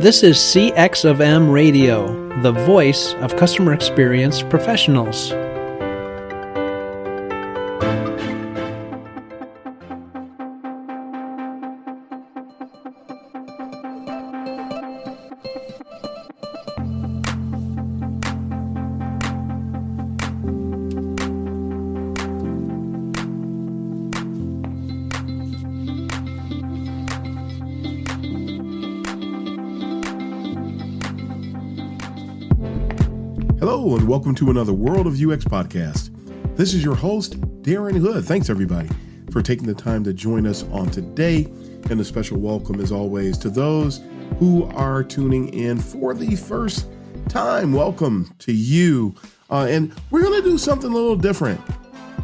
This is CX of M Radio, the voice of customer experience professionals. Hello, and welcome to another World of UX podcast. This is your host, Darren Hood. Thanks, everybody, for taking the time to join us on today. And a special welcome, as always, to those who are tuning in for the first time. Welcome to you. And we're going to do something a little different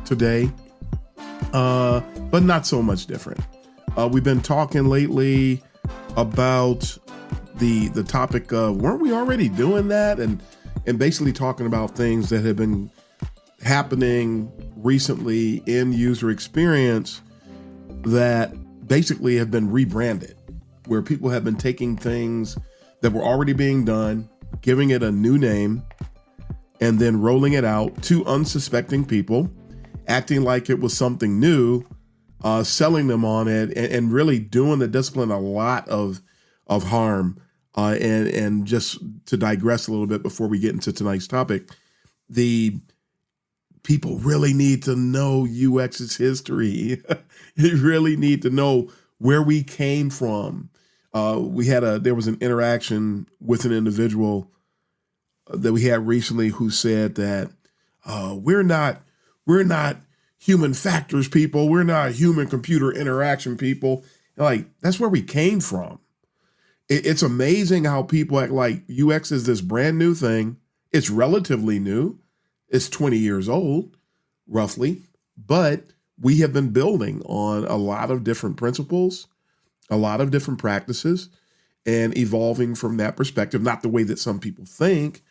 today, but not so much different. We've been talking lately about the topic of, weren't we already doing that? And basically talking about things that have been happening recently in user experience that basically have been rebranded, where people have been taking things that were already being done, giving it a new name, and then rolling it out to unsuspecting people, acting like it was something new, selling them on it, and really doing the discipline a lot of harm. And just to digress a little bit before we get into tonight's topic, the people really need to know UX's history. You really need to know where we came from. There was an interaction with an individual that we had recently who said that we're not human factors people. We're not human computer interaction people. Like, that's where we came from. It's amazing how people act like UX is this brand new thing. It's relatively new. It's 20 years old, roughly. But we have been building on a lot of different principles, a lot of different practices, and evolving from that perspective. Not the way that some people think,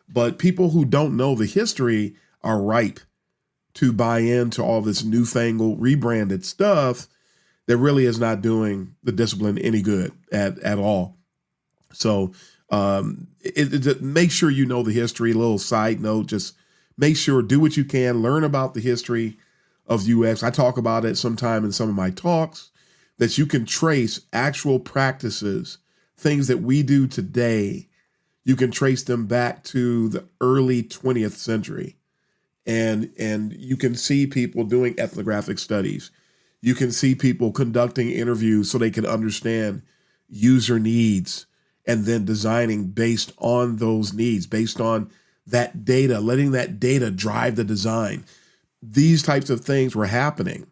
but people who don't know the history are ripe to buy into all this newfangled, rebranded stuff that really is not doing the discipline any good at all. So make sure you know the history. A little side note, just make sure, do what you can, learn about the history of UX. I talk about it sometime in some of my talks, that you can trace actual practices, things that we do today. You can trace them back to the early 20th century. And you can see people doing ethnographic studies. You can see people conducting interviews so they can understand user needs and then designing based on those needs, based on that data, letting that data drive the design. These types of things were happening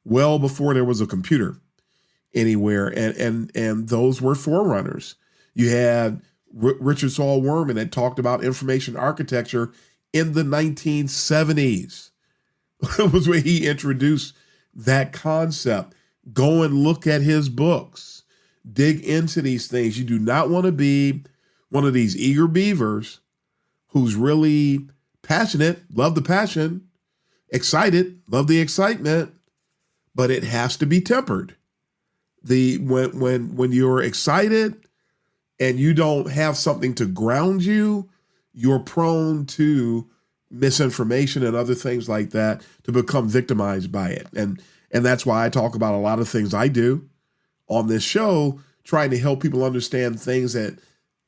well before there was a computer anywhere, and those were forerunners. You had Richard Saul Wurman that talked about information architecture in the 1970s. It was where he introduced that concept. Go and look at his books. Dig into these things. You do not want to be one of these eager beavers who's really passionate, love the passion, excited, love the excitement, but it has to be tempered. When you're excited and you don't have something to ground you, you're prone to misinformation and other things like that, to become victimized by it. And that's why I talk about a lot of things I do on this show, trying to help people understand things that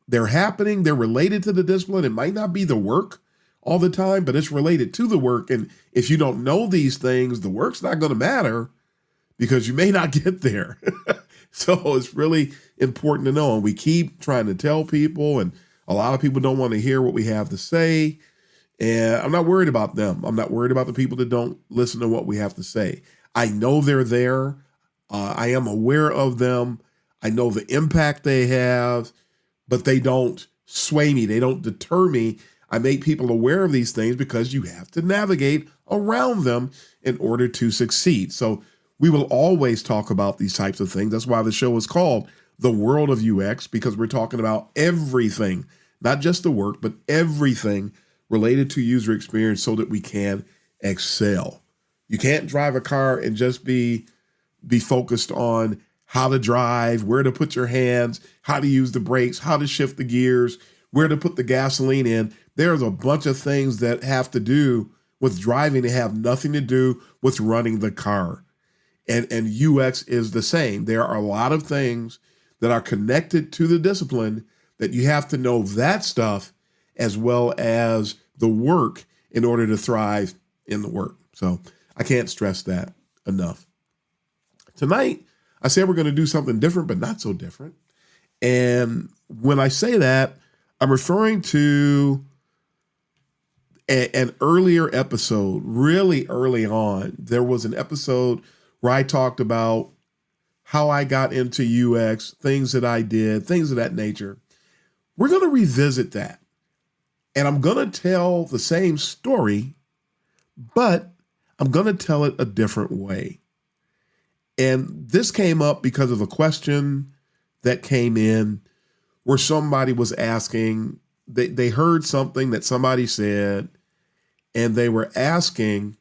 they're happening. They're related to the discipline. It might not be the work all the time, but it's related to the work. And if you don't know these things, the work's not going to matter because you may not get there. So it's really important to know. And we keep trying to tell people, and a lot of people don't want to hear what we have to say. And I'm not worried about them. I'm not worried about the people that don't listen to what we have to say. I know they're there. I am aware of them. I know the impact they have, but they don't sway me. They don't deter me. I make people aware of these things because you have to navigate around them in order to succeed. So we will always talk about these types of things. That's why the show is called The World of UX, because we're talking about everything, not just the work, but everything related to user experience so that we can excel. You can't drive a car and just be focused on how to drive, where to put your hands, how to use the brakes, how to shift the gears, where to put the gasoline in. There's a bunch of things that have to do with driving that have nothing to do with running the car. And UX is the same. There are a lot of things that are connected to the discipline that you have to know that stuff as well as the work in order to thrive in the work. So I can't stress that enough. Tonight, I said we're going to do something different, but not so different. And when I say that, I'm referring to an earlier episode, really early on. There was an episode where I talked about how I got into UX, things that I did, things of that nature. We're going to revisit that. And I'm going to tell the same story, but I'm going to tell it a different way. And this came up because of a question that came in where somebody was asking, they heard something that somebody said, and they were asking,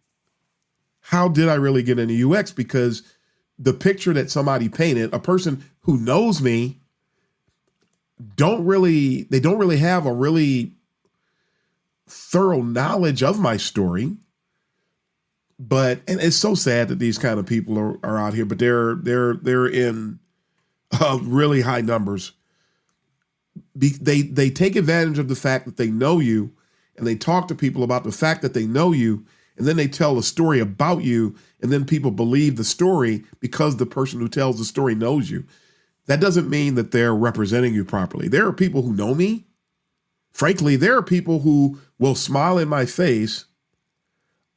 how did I really get into UX? Because the picture that somebody painted, a person who knows me, they don't really have a really thorough knowledge of my story. And it's so sad that these kind of people are out here, but they're in really high numbers. They take advantage of the fact that they know you, and they talk to people about the fact that they know you, and then they tell a story about you, and then people believe the story because the person who tells the story knows you. That doesn't mean that they're representing you properly. There are people who know me. Frankly, there are people who will smile in my face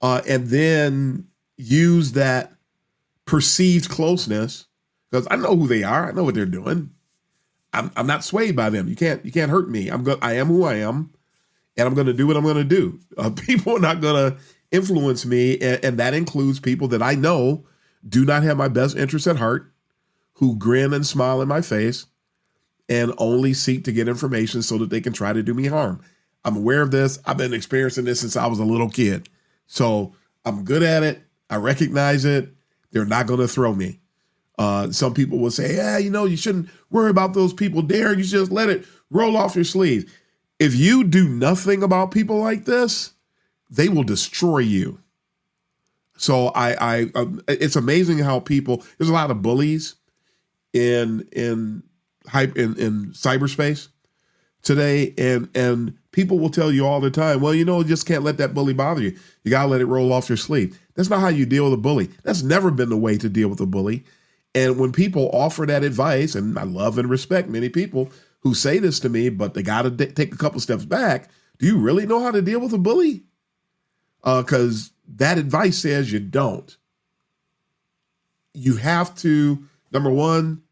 and then use that perceived closeness, because I know who they are. I know what they're doing. I'm not swayed by them. You can't hurt me. I am who I am, and I'm going to do what I'm going to do. People are not going to influence me, and that includes people that I know do not have my best interests at heart, who grin and smile in my face and only seek to get information so that they can try to do me harm. I'm aware of this. I've been experiencing this since I was a little kid. So I'm good at it. I recognize it. They're not going to throw me. Some people will say, you shouldn't worry about those people, Darren. You should just let it roll off your sleeve. If you do nothing about people like this, they will destroy you. So it's amazing how there's a lot of bullies in cyberspace today, and people will tell you all the time, well, you just can't let that bully bother you. You got to let it roll off your sleeve. That's not how you deal with a bully. That's never been the way to deal with a bully. And when people offer that advice, and I love and respect many people who say this to me, but they got to take a couple steps back. Do you really know how to deal with a bully? Because that advice says you don't. You have to, number one,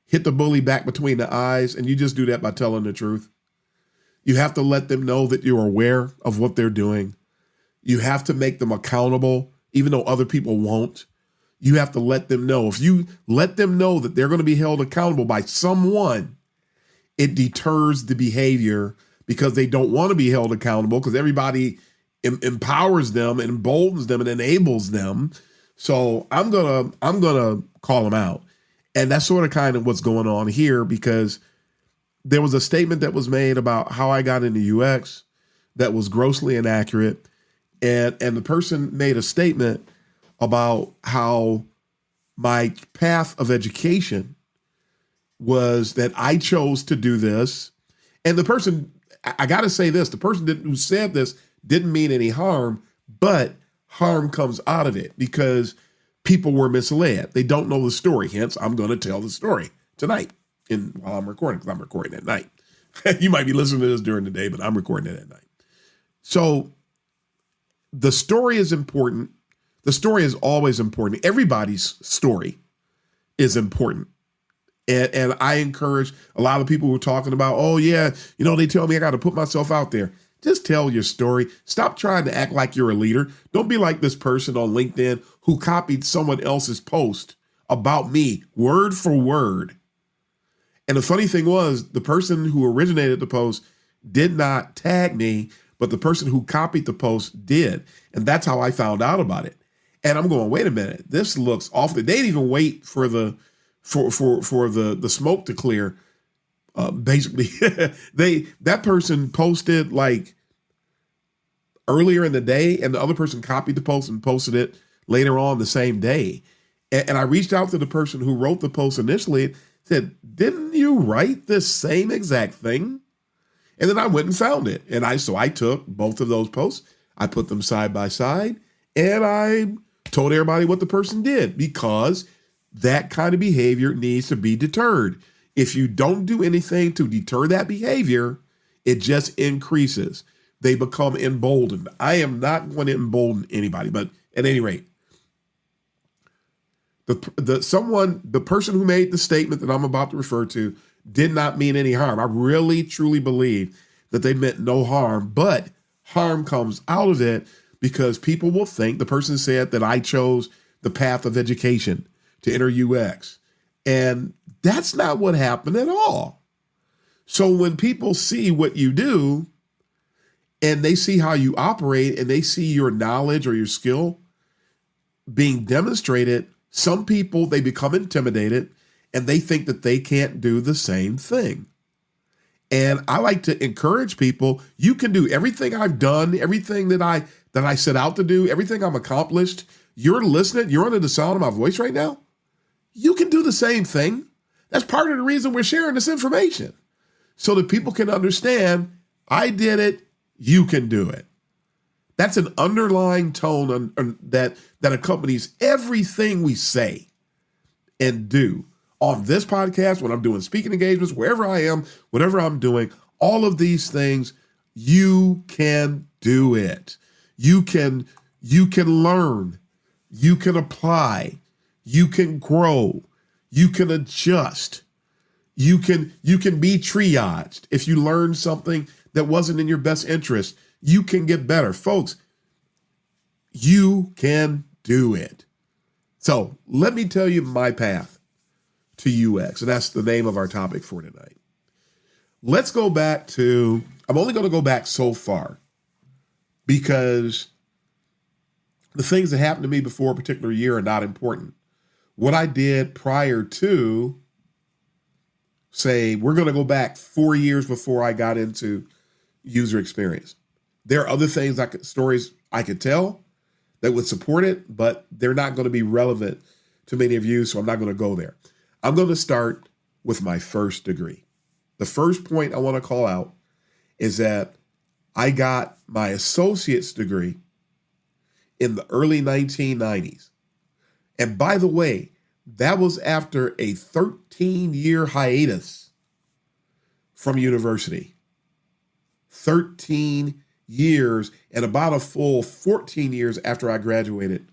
hit the bully back between the eyes, and you just do that by telling the truth. You have to let them know that you're aware of what they're doing. You have to make them accountable, even though other people won't. You have to let them know. If you let them know that they're going to be held accountable by someone, it deters the behavior, because they don't want to be held accountable, because everybody empowers them and emboldens them and enables them. So I'm gonna call them out. And that's sort of kind of what's going on here, because there was a statement that was made about how I got into UX that was grossly inaccurate. And the person made a statement about how my path of education was that I chose to do this. And the person, I got to say this, the person who said this didn't mean any harm, but harm comes out of it because people were misled. They don't know the story. Hence, I'm going to tell the story tonight while I'm recording, because I'm recording at night. You might be listening to this during the day, but I'm recording it at night. So the story is important. The story is always important. Everybody's story is important. And I encourage a lot of people who are talking about, oh yeah, they tell me I got to put myself out there. Just tell your story. Stop trying to act like you're a leader. Don't be like this person on LinkedIn who copied someone else's post about me, word for word. And the funny thing was, the person who originated the post did not tag me, but the person who copied the post did. And that's how I found out about it. And I'm going, wait a minute, this looks awful. They didn't even wait for the for the smoke to clear. Basically, that person posted like earlier in the day, and the other person copied the post and posted it later on the same day. And I reached out to the person who wrote the post initially and said, "Didn't you write this same exact thing?" And then I went and found it. And I took both of those posts, I put them side by side, and I told everybody what the person did, because that kind of behavior needs to be deterred. If you don't do anything to deter that behavior, it just increases. They become emboldened. I am not going to embolden anybody, but at any rate, the person who made the statement that I'm about to refer to did not mean any harm. I really, truly believe that they meant no harm, but harm comes out of it because people will think, the person said that I chose the path of education to enter UX. And that's not what happened at all. So when people see what you do and they see how you operate and they see your knowledge or your skill being demonstrated, some people, they become intimidated and they think that they can't do the same thing. And I like to encourage people, you can do everything I've done, everything that I set out to do, everything I'm accomplished. You're listening, you're under the sound of my voice right now. You can do the same thing. That's part of the reason we're sharing this information, so that people can understand, I did it, you can do it. That's an underlying tone that accompanies everything we say and do. On this podcast, when I'm doing speaking engagements, wherever I am, whatever I'm doing, all of these things, you can do it. You can learn, you can apply, you can grow, you can adjust, you can be triaged. If you learn something that wasn't in your best interest, you can get better. Folks, you can do it. So let me tell you my path to UX, and that's the name of our topic for tonight. Let's go back to, I'm only going to go back so far because the things that happened to me before a particular year are not important. What I did prior to, say, we're going to go back 4 years before I got into user experience. There are other things, stories I could tell that would support it, but they're not going to be relevant to many of you, so I'm not going to go there. I'm going to start with my first degree. The first point I want to call out is that I got my associate's degree in the early 1990s. And by the way, that was after a 13-year hiatus from university. 13 years and about a full 14 years after I graduated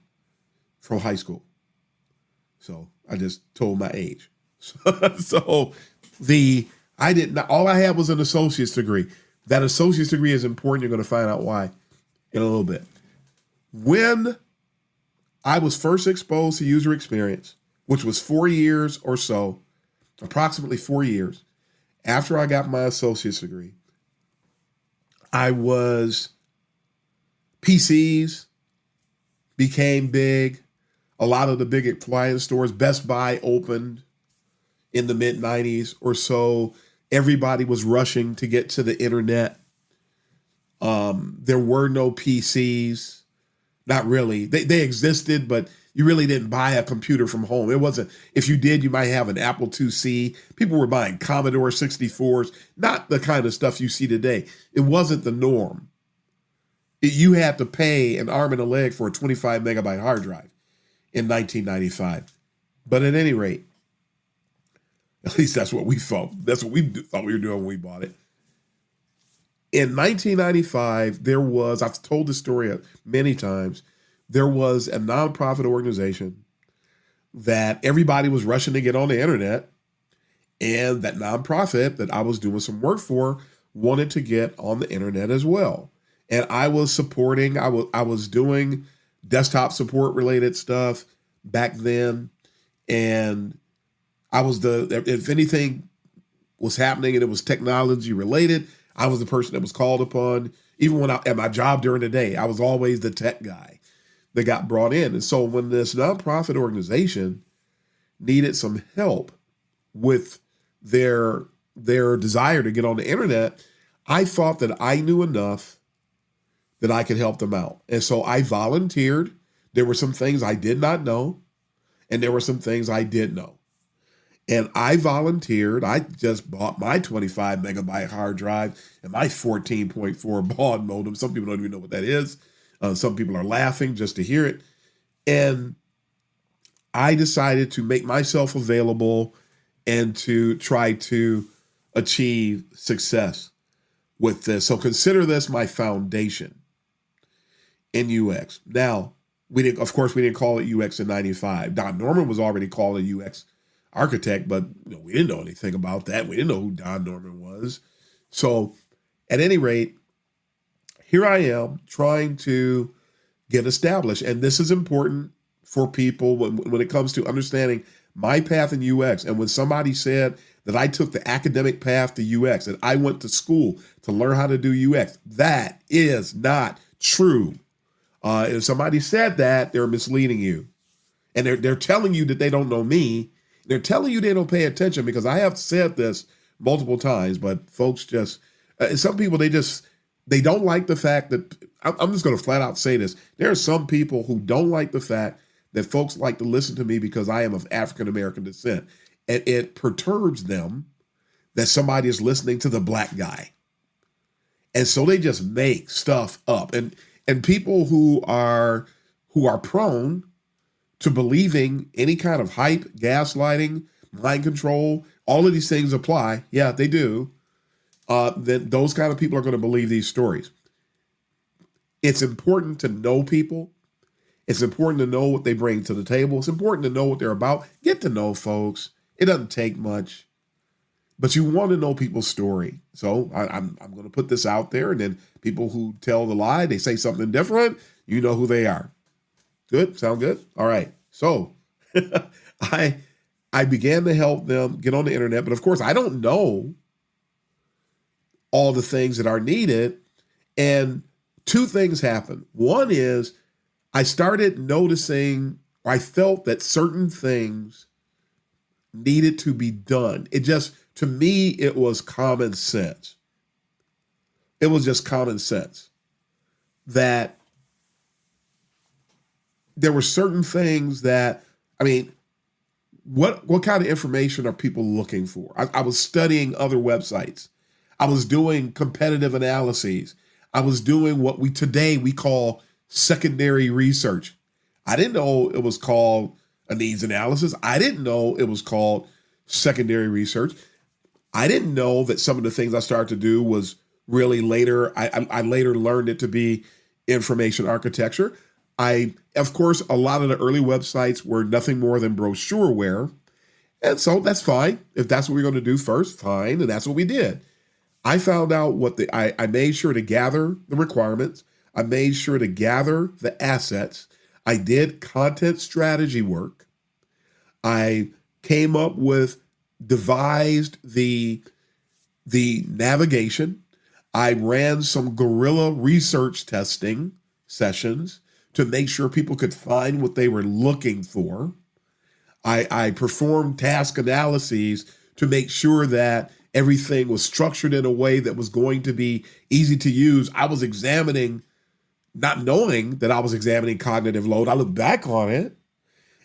from high school. So I just told my age. All I had was an associate's degree. That associate's degree is important. You're going to find out why in a little bit. When I was first exposed to user experience, which was 4 years or so, approximately 4 years after I got my associate's degree, PCs became big. A lot of the big appliance stores, Best Buy opened in the mid-90s or so. Everybody was rushing to get to the internet. There were no PCs. Not really. They existed, but you really didn't buy a computer from home. It wasn't, if you did, you might have an Apple IIc. People were buying Commodore 64s, not the kind of stuff you see today. It wasn't the norm. You had to pay an arm and a leg for a 25 megabyte hard drive in 1995. But at any rate, at least that's what we thought. That's what we thought we were doing when we bought it. In 1995, I've told this story many times, there was a nonprofit organization that everybody was rushing to get on the internet. And that nonprofit that I was doing some work for wanted to get on the internet as well. And I was supporting, I was doing desktop support related stuff back then. And if anything was happening and it was technology related, I was the person that was called upon. Even when at my job during the day, I was always the tech guy that got brought in. And so when this nonprofit organization needed some help with their desire to get on the internet, I thought that I knew enough that I could help them out. And so I volunteered. There were some things I did not know, and there were some things I did know. And I volunteered. I just bought my 25 megabyte hard drive and my 14.4 baud modem. Some people don't even know what that is. Some people are laughing just to hear it. And I decided to make myself available and to try to achieve success with this. So consider this my foundation in UX. Now, we didn't call it UX in 95. Don Norman was already called a UX architect, but we didn't know anything about that. We didn't know who Don Norman was. So at any rate, here I am trying to get established. And this is important for people when it comes to understanding my path in UX. And when somebody said that I took the academic path to UX, that I went to school to learn how to do UX, that is not true. If somebody said that, they're misleading you. And they're telling you that they don't know me. They're telling you they don't pay attention, because I have said this multiple times, but folks just, some people, they don't like the fact that, I'm just going to flat out say this. There are some people who don't like the fact that folks like to listen to me because I am of African-American descent. And it perturbs them that somebody is listening to the black guy. And so they just make stuff up. And people who are prone to believing any kind of hype, gaslighting, mind control, all of these things apply. Yeah, they do. Then those kind of people are going to believe these stories. It's important to know people. It's important to know what they bring to the table. It's important to know what they're about. Get to know folks. It doesn't take much, but you want to know people's story. So I'm going to put this out there, and then people who tell the lie, they say something different, you know who they are. Good? Sound good? All right. So I began to help them get on the internet, but of course I don't know all the things that are needed. And two things happened. One is I started noticing, or I felt that certain things needed to be done. To me, it was common sense. It was just common sense that there were certain things that, what kind of information are people looking for? I was studying other websites. I was doing competitive analyses. I was doing what today we call secondary research. I didn't know it was called a needs analysis. I didn't know it was called secondary research. I didn't know that some of the things I started to do was really later. I later learned it to be information architecture. Of course, a lot of the early websites were nothing more than brochureware. And so that's fine. If that's what we're going to do first, fine. And that's what we did. I found out I made sure to gather the requirements. I made sure to gather the assets. I did content strategy work. I came up with, devised the navigation. I ran some guerrilla research testing sessions to make sure people could find what they were looking for. I performed task analyses to make sure that everything was structured in a way that was going to be easy to use. I was examining, not knowing that I was examining cognitive load. I look back on it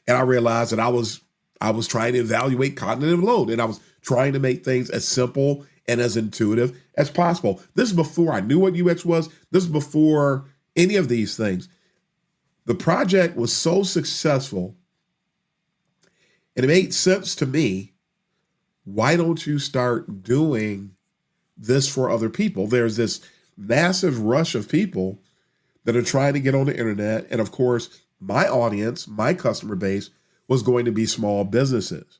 and I realized that I was trying to evaluate cognitive load, and I was trying to make things as simple and as intuitive as possible. This is before I knew what UX was. This is before any of these things. The project was so successful, and it made sense to me. Why don't you start doing this for other people? There's this massive rush of people that are trying to get on the internet. And of course, my audience, my customer base was going to be small businesses.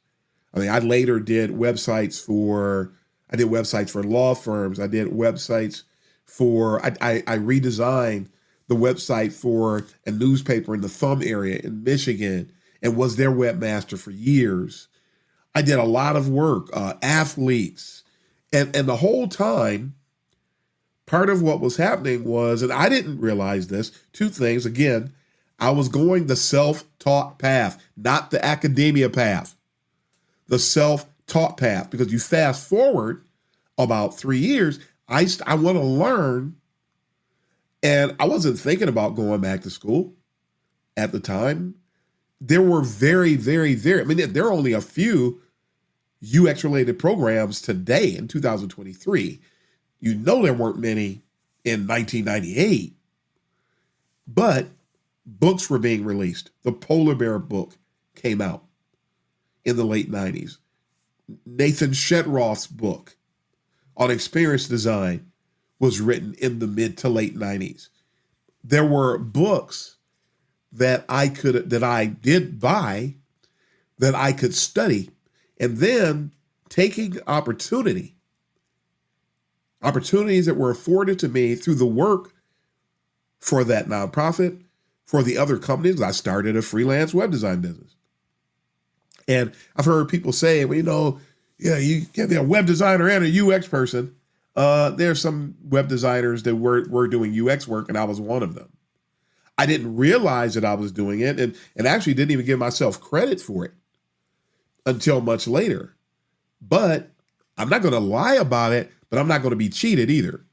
I later did websites for law firms. I did websites I redesigned the website for a newspaper in the Thumb area in Michigan and was their webmaster for years. I did a lot of work, athletes. And the whole time, part of what was happening was, and I didn't realize this, two things. Again, I was going the self-taught path, not the academia path. the self-taught path, because you fast forward about 3 years, I want to learn, and I wasn't thinking about going back to school at the time. There were very, very, very, I mean, there are only a few UX-related programs today in 2023. You know there weren't many in 1998, but books were being released. The Polar Bear book came out in the late 90s. Nathan Shedroff's book on experience design was written in the mid to late 90s. There were books that I did buy that I could study, and then taking opportunities that were afforded to me through the work for that nonprofit, for the other companies. I started a freelance web design business. And I've heard people say, well, you can't be a web designer and a UX person. There's some web designers that were doing UX work, and I was one of them. I didn't realize that I was doing it, and actually didn't even give myself credit for it until much later. But I'm not going to lie about it, but I'm not going to be cheated either.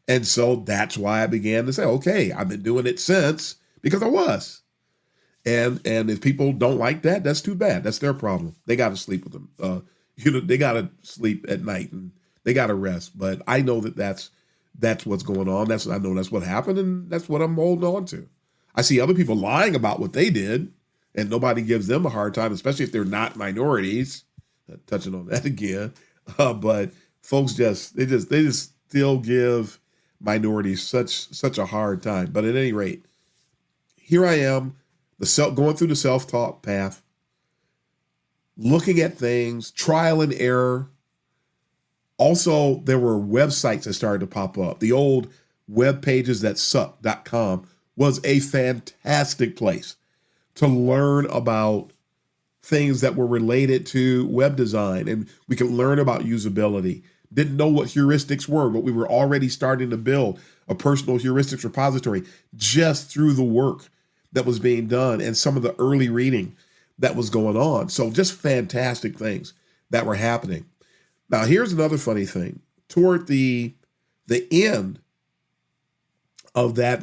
And so that's why I began to say, okay, I've been doing it since, because I was. And if people don't like that, that's too bad. That's their problem. They got to sleep with them. They got to sleep at night and they got to rest. But I know that's what's going on. I know that's what happened, and that's what I'm holding on to. I see other people lying about what they did, and nobody gives them a hard time, especially if they're not minorities. Touching on that again, but folks they just still give minorities such a hard time. But at any rate, here I am, going through the self-taught path, looking at things, trial and error. Also, there were websites that started to pop up. The old webpagesthatsuck.com was a fantastic place to learn about things that were related to web design, and we could learn about usability. Didn't know what heuristics were, but we were already starting to build a personal heuristics repository just through the work that was being done and some of the early reading that was going on. So just fantastic things that were happening. Now, here's another funny thing. Toward the end of that,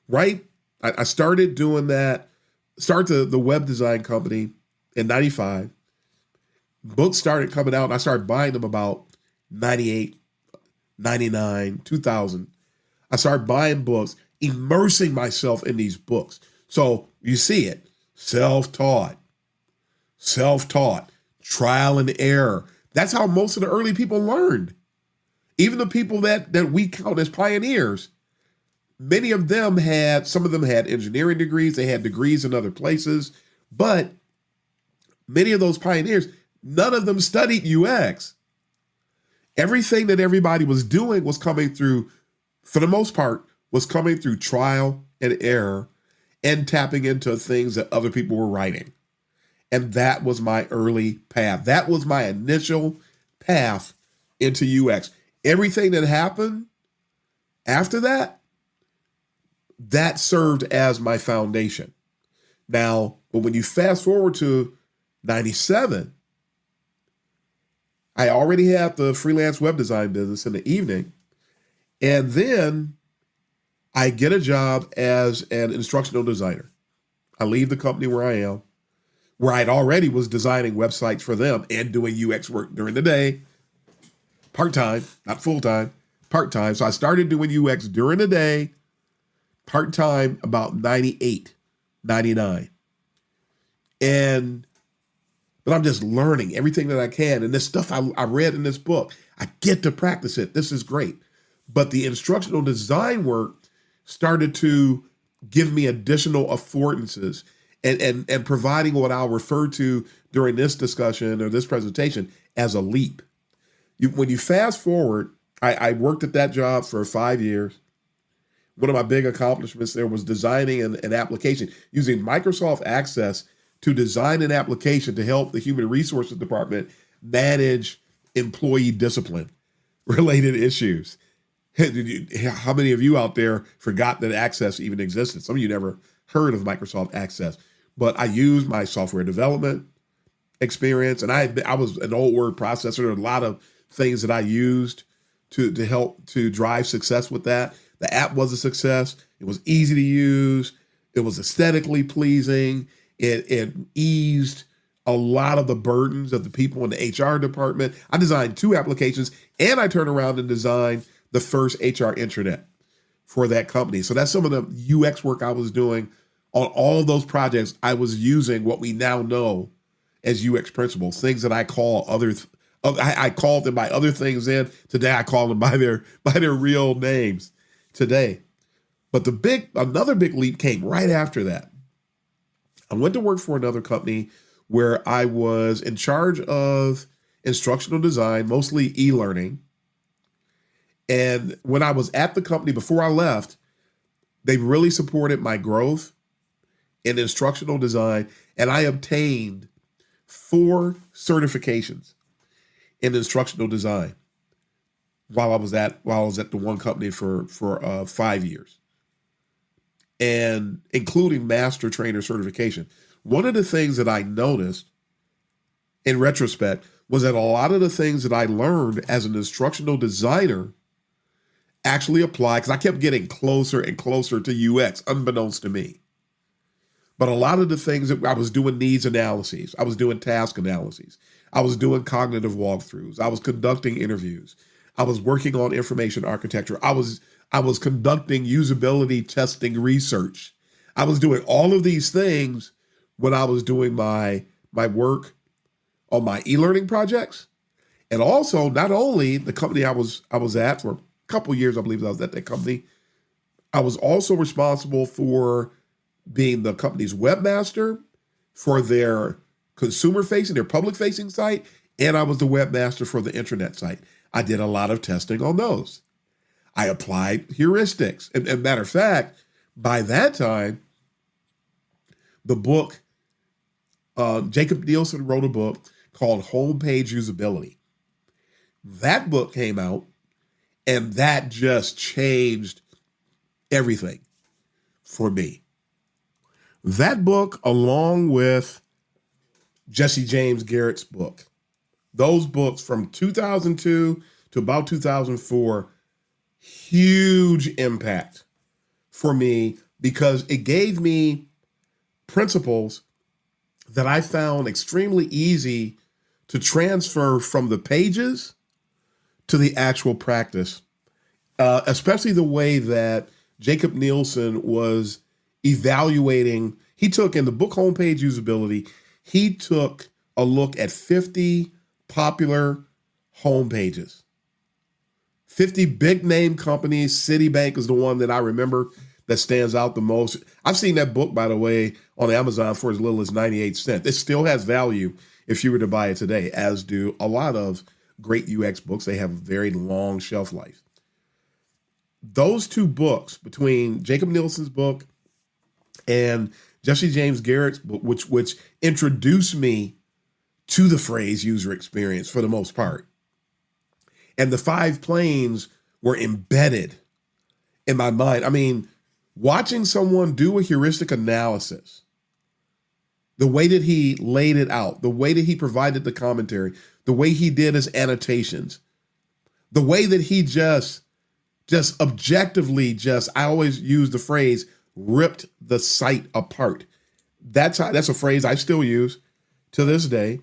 right, I started doing that, the web design company in 95. Books started coming out, and I started buying them about 98, 99, 2000. I started buying books, immersing myself in these books. So you see it, self-taught, trial and error. That's how most of the early people learned. Even the people that we count as pioneers, some of them had engineering degrees, they had degrees in other places, but many of those pioneers, none of them studied UX. Everything that everybody was doing was coming through, for the most part, was coming through trial and error and tapping into things that other people were writing. And that was my early path. That was my initial path into UX. Everything that happened after that served as my foundation. Now, but when you fast forward to 97, I already had the freelance web design business in the evening. And then I get a job as an instructional designer. I leave the company where I am, where I'd already was designing websites for them and doing UX work during the day, part-time, not full-time, part-time. So I started doing UX during the day, part-time, about 98, 99. But I'm just learning everything that I can. And this stuff I read in this book, I get to practice it. This is great. But the instructional design work started to give me additional affordances and providing what I'll refer to during this discussion or this presentation as a leap. When you fast forward, I worked at that job for 5 years. One of my big accomplishments there was designing an application using Microsoft Access to design an application to help the Human Resources Department manage employee discipline related issues. How many of you out there forgot that Access even existed? Some of you never heard of Microsoft Access, but I used my software development, experience, and I was an old word processor. There were a lot of things that I used to help to drive success with that. The app was a success. It was easy to use. It was aesthetically pleasing. It eased a lot of the burdens of the people in the HR department. I designed 2 applications, and I turned around and designed the first HR intranet for that company. So that's some of the UX work I was doing on all of those projects. I was using what we now know as UX principles, things that I call I called them by other things then. Today I call them by their real names today. But another big leap came right after that. I went to work for another company where I was in charge of instructional design, mostly e-learning. And when I was at the company before I left, they really supported my growth in instructional design, and I obtained 4 certifications in instructional design while I was at the one company for 5 years, and including master trainer certification. One of the things that I noticed in retrospect was that a lot of the things that I learned as an instructional designer actually apply, because I kept getting closer and closer to UX, unbeknownst to me. But a lot of the things that I was doing, needs analyses, I was doing task analyses, I was doing cognitive walkthroughs, I was conducting interviews, I was working on information architecture, I was conducting usability testing research. I was doing all of these things when I was doing my work on my e-learning projects. And also, not only the company I was at for a couple of years, I believe I was at that company, I was also responsible for being the company's webmaster for their consumer-facing, their public-facing site, and I was the webmaster for the intranet site. I did a lot of testing on those. I applied heuristics. And matter of fact, by that time, the book, Jacob Nielsen wrote a book called Homepage Usability. That book came out, and that just changed everything for me. That book, along with Jesse James Garrett's book, those books from 2002 to about 2004, huge impact for me, because it gave me principles that I found extremely easy to transfer from the pages to the actual practice, especially the way that Jacob Nielsen was evaluating. He took, in the book Homepage Usability, he took a look at 50 popular homepages. 50 big name companies. Citibank is the one that I remember that stands out the most. I've seen that book, by the way, on Amazon for as little as 98 cents. It still has value if you were to buy it today, as do a lot of great UX books. They have a very long shelf life. Those 2 books, between Jacob Nielsen's book and Jesse James Garrett's book, which introduced me to the phrase user experience for the most part. And the 5 planes were embedded in my mind. I mean, watching someone do a heuristic analysis, the way that he laid it out, the way that he provided the commentary, the way he did his annotations, the way that he just objectively, I always use the phrase, ripped the site apart. That's a phrase I still use to this day.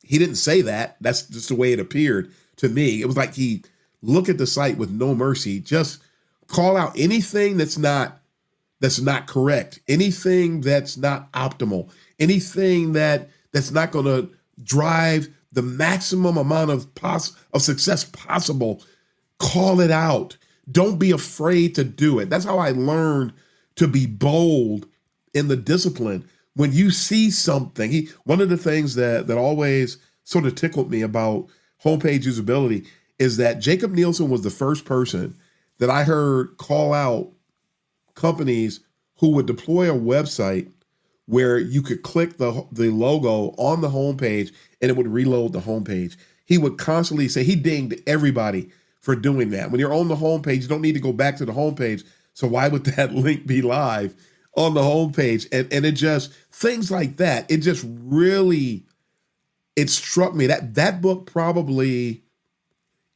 He didn't say that. That's just the way it appeared to me. It was like he looked at the site with no mercy, just call out anything that's not correct, anything that's not optimal, anything that's not going to drive the maximum amount of success possible. Call it out. Don't be afraid to do it. That's how I learned to be bold in the discipline. When you see something, one of the things that always sort of tickled me about homepage usability is that Jacob Nielsen was the first person that I heard call out companies who would deploy a website where you could click the logo on the homepage and it would reload the homepage. He would constantly say, he dinged everybody for doing that. When you're on the homepage, you don't need to go back to the homepage. So why would that link be live on the homepage? And it just, things like that, it just really it struck me that book probably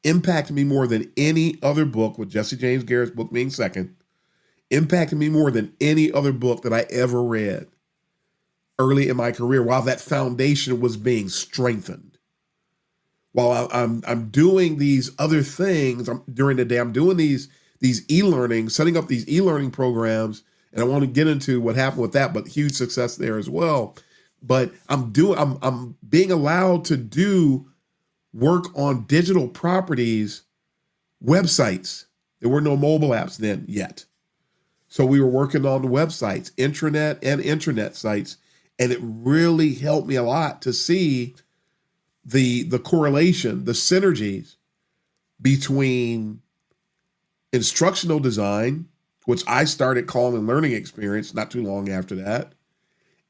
impacted me more than any other book, with Jesse James Garrett's book being second, impacted me more than any other book that I ever read early in my career, while that foundation was being strengthened. While I'm doing these other things during the day, I'm doing these e-learning, setting up these e-learning programs, and I want to get into what happened with that, but huge success there as well. But I'm being allowed to do work on digital properties, websites. There were no mobile apps then yet. So we were working on the websites, intranet and internet sites, and it really helped me a lot to see the correlation, the synergies between instructional design, which I started calling learning experience not too long after that,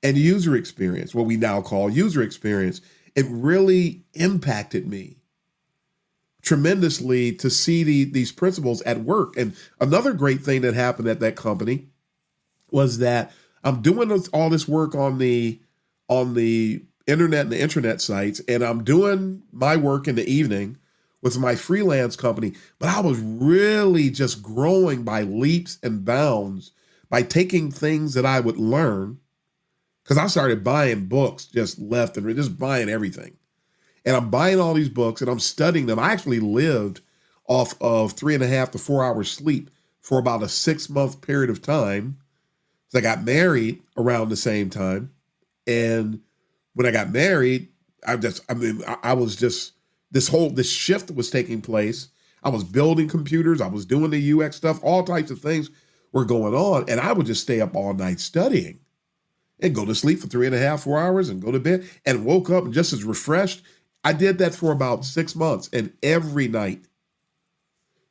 and user experience, what we now call user experience. It really impacted me tremendously to see these principles at work. And another great thing that happened at that company was that I'm doing all this work on the internet and the intranet sites, and I'm doing my work in the evening with my freelance company, but I was really just growing by leaps and bounds by taking things that I would learn, because I started buying books just left and just buying everything. And I'm buying all these books and I'm studying them. I actually lived off of 3.5 to 4 hours sleep for about a 6-month period of time. So I got married around the same time. And when I got married, this shift was taking place. I was building computers. I was doing the UX stuff. All types of things were going on. And I would just stay up all night studying and go to sleep for 3.5, 4 hours and go to bed and woke up and just as refreshed. I did that for about 6 months. And every night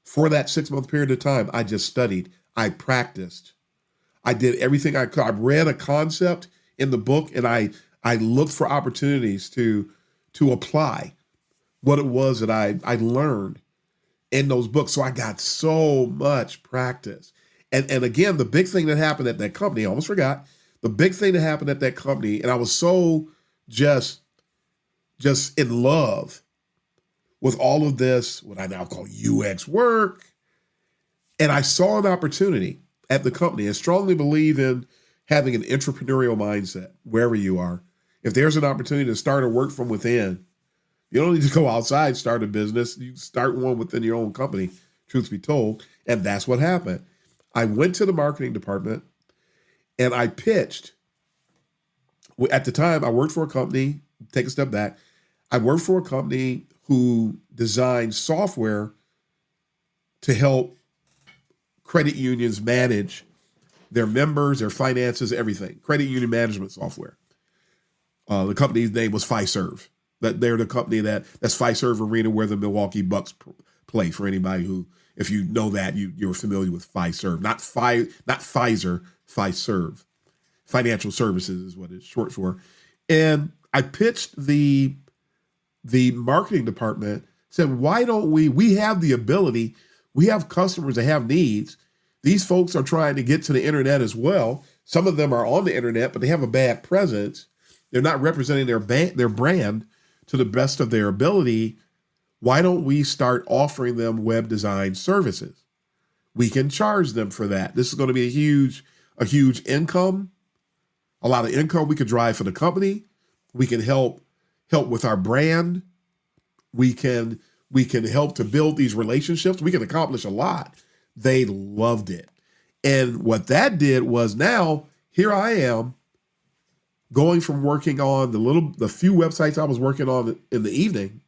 for that 6-month period of time, I just studied. I practiced. I did everything I could. I read a concept in the book and I looked for opportunities to apply what it was that I learned in those books. So I got so much practice. And again, the big thing that happened at that company, I almost forgot, the big thing that happened at that company, and I was so just in love with all of this, what I now call UX work. And I saw an opportunity at the company. I strongly believe in having an entrepreneurial mindset wherever you are. If there's an opportunity to start or work from within, you don't need to go outside, start a business. You start one within your own company, truth be told. And that's what happened. I went to the marketing department and I pitched. At the time, I worked for a company, take a step back. I worked for a company who designed software to help credit unions manage their members, their finances, everything. Credit union management software. The company's name was Fiserv. They're the company that's Fiserv Arena, where the Milwaukee Bucks play. For anybody who, if you know that, you're familiar with Fiserv, not Pfizer, Fiserv. Financial services is what it's short for. And I pitched the marketing department, said, why don't we have the ability, we have customers that have needs. These folks are trying to get to the internet as well. Some of them are on the internet, but they have a bad presence. They're not representing their brand to the best of their ability. Why don't we start offering them web design services? We can charge them for that. This is going to be a huge income, a lot of income we could drive for the company. We can help with our brand. We can help to build these relationships. We can accomplish a lot. They loved it. And what that did was, now here I am going from working on the few websites I was working on in the evening,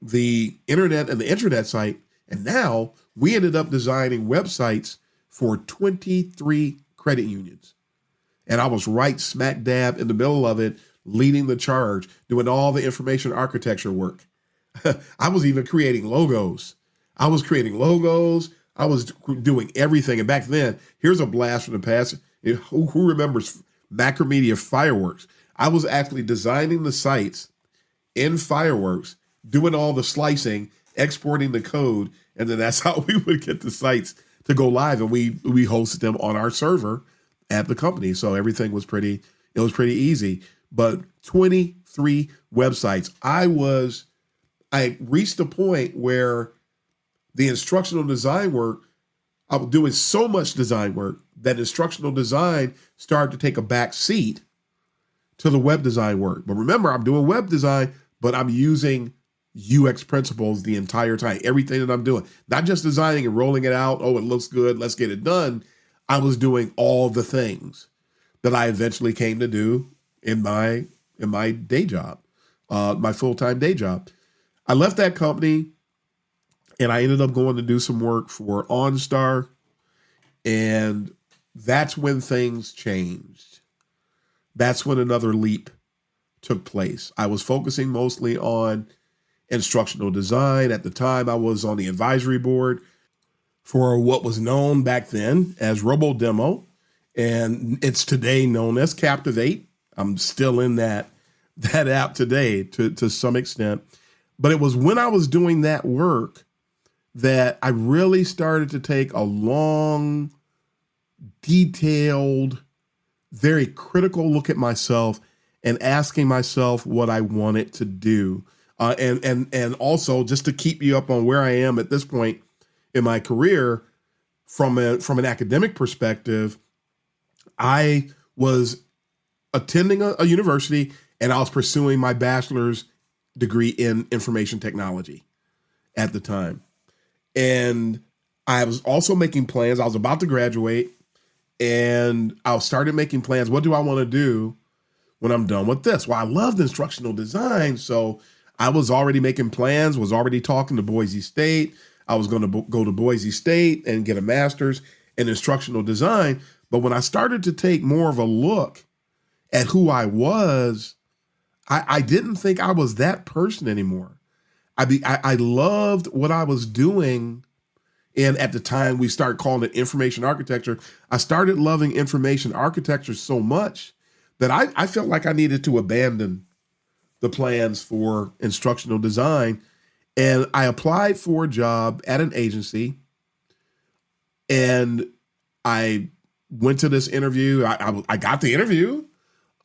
the internet and the intranet site. And now we ended up designing websites for 23 credit unions. And I was right smack dab in the middle of it, leading the charge, doing all the information architecture work. I was even creating logos. I was doing everything. And back then, here's a blast from the past. Who remembers Macromedia Fireworks? I was actually designing the sites in Fireworks, doing all the slicing, exporting the code, and then that's how we would get the sites to go live. And we hosted them on our server at the company. So everything was pretty easy. But 23 3 websites. I reached a point where the instructional design work, I was doing so much design work that instructional design started to take a back seat to the web design work. But remember, I'm doing web design, but I'm using UX principles the entire time. Everything that I'm doing, not just designing and rolling it out. Oh, it looks good, let's get it done. I was doing all the things that I eventually came to do in my day job, my full-time day job. I left that company and I ended up going to do some work for OnStar. And that's when things changed. That's when another leap took place. I was focusing mostly on instructional design. At the time, I was on the advisory board for what was known back then as RoboDemo, and it's today known as Captivate. I'm still in that app today to some extent. But it was when I was doing that work that I really started to take a long, detailed, very critical look at myself and asking myself what I wanted to do. And also just to keep you up on where I am at this point in my career from an academic perspective, I was attending a university and I was pursuing my bachelor's degree in information technology at the time. And I was also making plans. I was about to graduate and I started making plans. What do I want to do when I'm done with this? Well, I loved instructional design. So I was already making plans, was already talking to Boise State. I was going to go to Boise State and get a master's in instructional design. But when I started to take more of a look at who I was, I didn't think I was that person anymore. I loved what I was doing. And at the time we started calling it information architecture. I started loving information architecture so much that I felt like I needed to abandon the plans for instructional design. And I applied for a job at an agency and I went to this interview. I got the interview.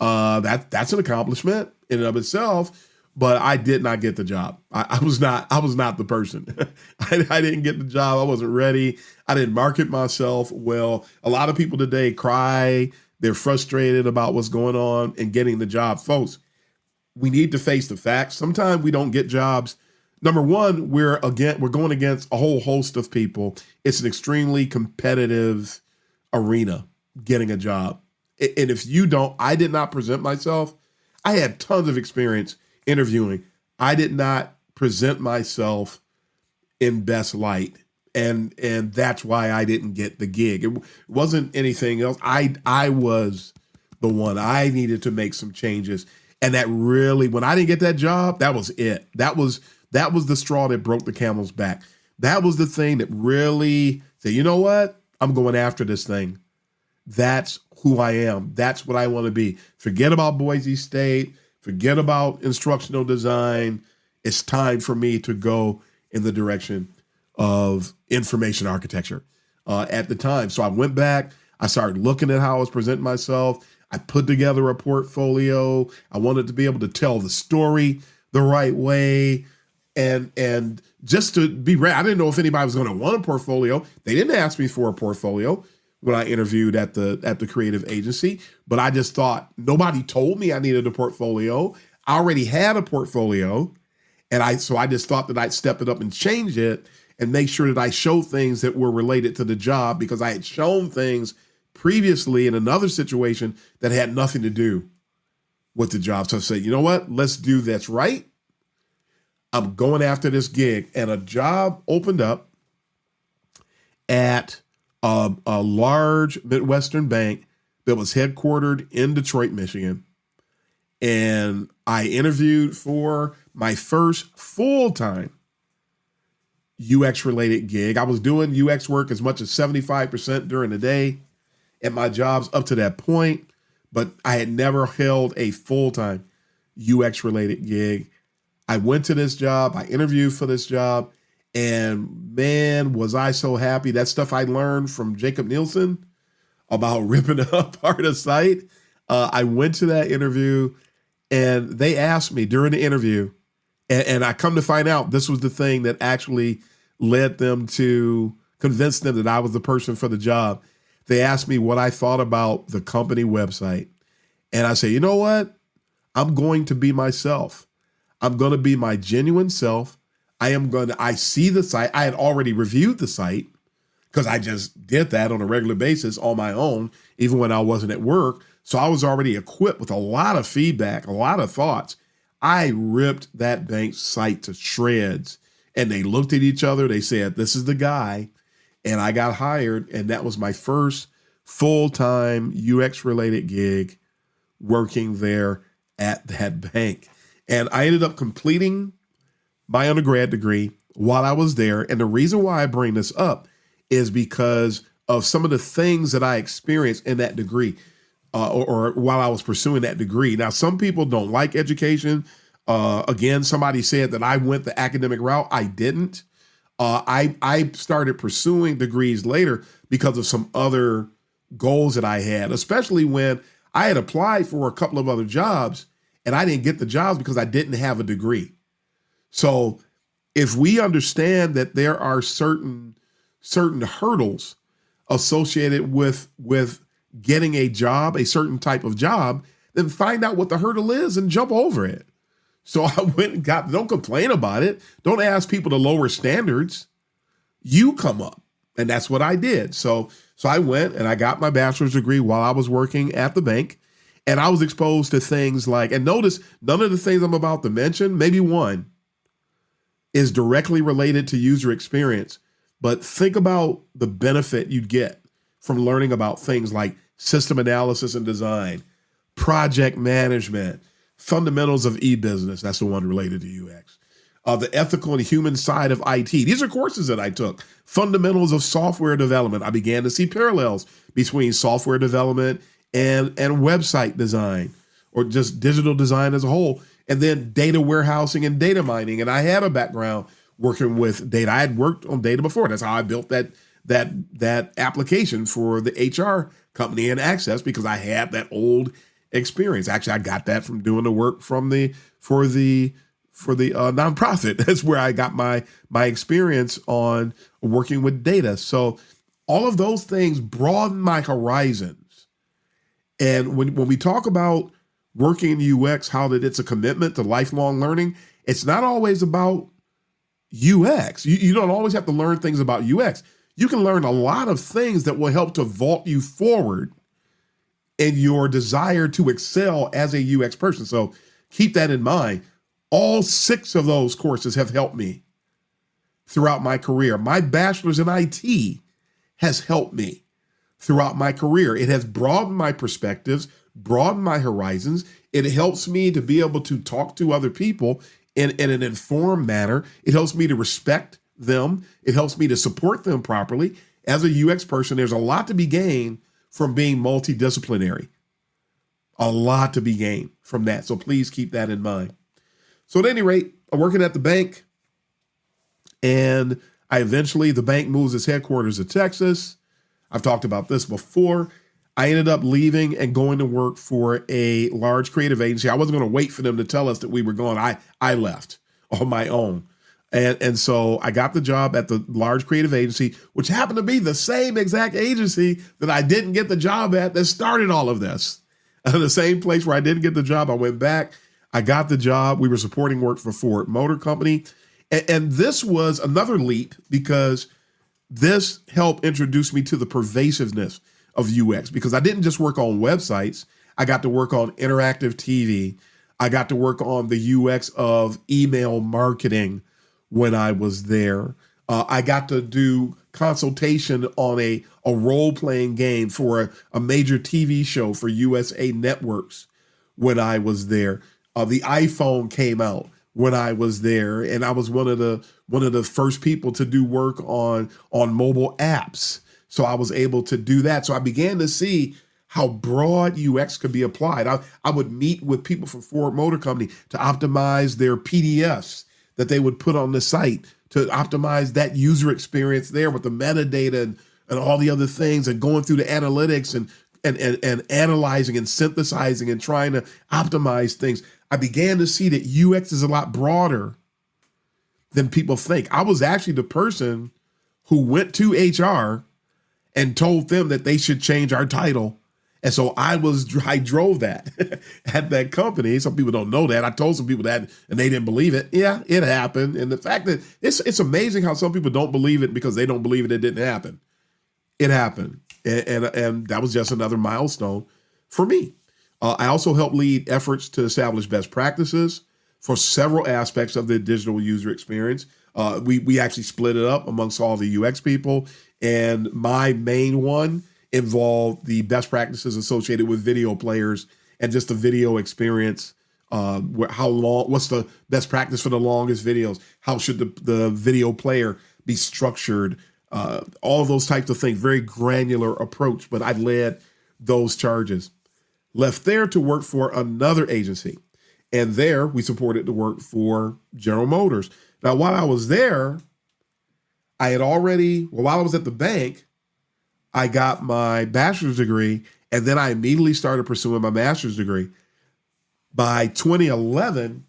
That's an accomplishment in and of itself, but I did not get the job. I was not the person. I didn't get the job. I wasn't ready. I didn't market myself well. A lot of people today cry. They're frustrated about what's going on and getting the job. Folks, we need to face the facts. Sometimes we don't get jobs. Number one, we're going against a whole host of people. It's an extremely competitive arena getting a job. And if you don't, I did not present myself. I had tons of experience interviewing. I did not present myself in best light. And that's why I didn't get the gig. It wasn't anything else. I was the one. I needed to make some changes. And that really, when I didn't get that job, that was it. That was the straw that broke the camel's back. That was the thing that really said, you know what? I'm going after this thing. That's who I am. That's what I want to be. Forget about Boise State. Forget about instructional design. It's time for me to go in the direction of information architecture at the time. So I went back. I started looking at how I was presenting myself. I put together a portfolio. I wanted to be able to tell the story the right way. And just to be ready, I didn't know if anybody was going to want a portfolio. They didn't ask me for a portfolio when I interviewed at the creative agency, but I just thought nobody told me I needed a portfolio. I already had a portfolio, and so I just thought that I'd step it up and change it and make sure that I show things that were related to the job because I had shown things previously in another situation that had nothing to do with the job. So I said, you know what? Let's do this right. I'm going after this gig, and a job opened up at a large Midwestern bank that was headquartered in Detroit, Michigan. And I interviewed for my first full-time UX related gig. I was doing UX work as much as 75% during the day at my jobs up to that point, but I had never held a full-time UX related gig. I went to this job, I interviewed for this job, and man, was I so happy. That stuff I learned from Jacob Nielsen about ripping apart a site. I went to that interview And they asked me during the interview, and I come to find out this was the thing that actually led them to convince them that I was the person for the job. They asked me what I thought about the company website. And I say, you know what? I'm going to be myself. I'm going to be my genuine self. I see the site. I had already reviewed the site because I just did that on a regular basis on my own, even when I wasn't at work. So I was already equipped with a lot of feedback, a lot of thoughts. I ripped that bank's site to shreds, and they looked at each other. They said, this is the guy. And I got hired, and that was my first full-time UX-related gig working there at that bank. And I ended up completing my undergrad degree while I was there. And the reason why I bring this up is because of some of the things that I experienced in that degree or while I was pursuing that degree. Now, some people don't like education. Again, somebody said that I went the academic route. I didn't. I started pursuing degrees later because of some other goals that I had, especially when I had applied for a couple of other jobs and I didn't get the jobs because I didn't have a degree. So if we understand that there are certain hurdles associated with getting a job, a certain type of job, then find out what the hurdle is and jump over it. So I went and don't complain about it. Don't ask people to lower standards. You come up. And that's what I did. So I went and I got my bachelor's degree while I was working at the bank. And I was exposed to things like, and notice none of the things I'm about to mention, maybe one, is directly related to user experience. But think about the benefit you'd get from learning about things like system analysis and design, project management, fundamentals of e-business. That's the one related to UX. The ethical and human side of IT. These are courses that I took. Fundamentals of software development. I began to see parallels between software development and website design, or just digital design as a whole. And then data warehousing and data mining. And I had a background working with data. I had worked on data before. That's how I built that application for the HR company and Access, because I had that old experience. Actually, I got that from doing the work for the nonprofit. That's where I got my experience on working with data. So all of those things broaden my horizons. And when we talk about working in UX, how that it's a commitment to lifelong learning, it's not always about UX. You don't always have to learn things about UX. You can learn a lot of things that will help to vault you forward in your desire to excel as a UX person. So keep that in mind. All 6 of those courses have helped me throughout my career. My bachelor's in IT has helped me throughout my career. It has broadened my perspectives, broadened my horizons. It helps me to be able to talk to other people in an informed manner. It helps me to respect them. It helps me to support them properly. As a UX person, there's a lot to be gained from being multidisciplinary. A lot to be gained from that. So please keep that in mind. So at any rate, I'm working at the bank, and the bank moves its headquarters to Texas. I've talked about this before. I ended up leaving and going to work for a large creative agency. I wasn't going to wait for them to tell us that we were going. I left on my own. And so I got the job at the large creative agency, which happened to be the same exact agency that I didn't get the job at that started all of this. The same place where I didn't get the job, I went back. I got the job. We were supporting work for Ford Motor Company. And this was another leap because this helped introduce me to the pervasiveness of UX, because I didn't just work on websites. I got to work on interactive TV. I got to work on the UX of email marketing when I was there. I got to do consultation on a role-playing game for a major TV show for USA Networks when I was there. The iPhone came out when I was there, and I was one of the first people to do work on mobile apps. So I was able to do that. So I began to see how broad UX could be applied. I would meet with people from Ford Motor Company to optimize their PDFs that they would put on the site, to optimize that user experience there with the metadata and all the other things, and going through the analytics and analyzing and synthesizing and trying to optimize things. I began to see that UX is a lot broader than people think. I was actually the person who went to HR and told them that they should change our title. And so I drove that at that company. Some people don't know that. I told some people that and they didn't believe it. Yeah, it happened. And the fact that it's amazing how some people don't believe it because they don't believe it didn't happen. It happened. And that was just another milestone for me. I also helped lead efforts to establish best practices for several aspects of the digital user experience. We actually split it up amongst all the UX people. And my main one involved the best practices associated with video players and just the video experience. What's the best practice for the longest videos? How should the video player be structured? All of those types of things, very granular approach, but I led those charges. Left there to work for another agency. And there we supported the work for General Motors. Now, while I was there, while I was at the bank, I got my bachelor's degree, and then I immediately started pursuing my master's degree. By 2011,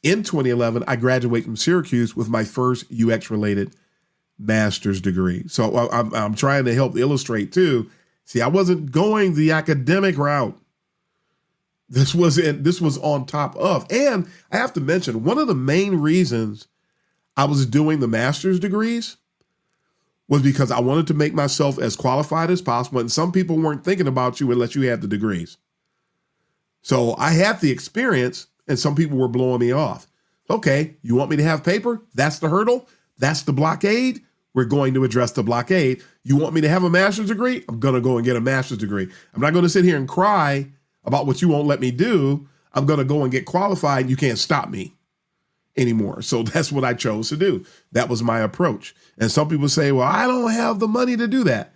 I graduated from Syracuse with my first UX-related master's degree. So I'm trying to help illustrate too. See, I wasn't going the academic route. This was on top of. And I have to mention, one of the main reasons I was doing the master's degrees was because I wanted to make myself as qualified as possible. And some people weren't thinking about you unless you had the degrees. So I had the experience and some people were blowing me off. Okay, you want me to have paper? That's the hurdle. That's the blockade. We're going to address the blockade. You want me to have a master's degree? I'm going to go and get a master's degree. I'm not going to sit here and cry about what you won't let me do. I'm going to go and get qualified. You can't stop me anymore. So that's what I chose to do. That was my approach. And some people say, well, I don't have the money to do that.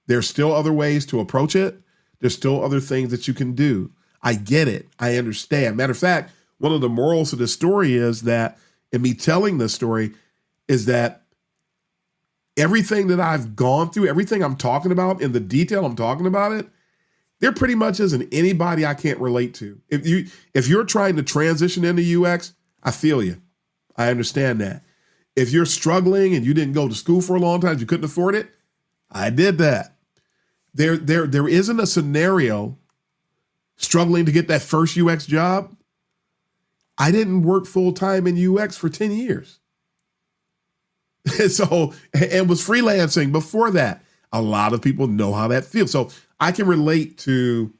There's still other ways to approach it. There's still other things that you can do. I get it. I understand. Matter of fact, one of the morals of this story is that, in me telling this story, is that everything that I've gone through, everything I'm talking about in the detail I'm talking about it, there pretty much isn't anybody I can't relate to. If you're trying to transition into UX, I feel you. I understand that. If you're struggling and you didn't go to school for a long time, you couldn't afford it, I did that. There isn't a scenario struggling to get that first UX job. I didn't work full time in UX for 10 years. And was freelancing before that. A lot of people know how that feels. So I can relate to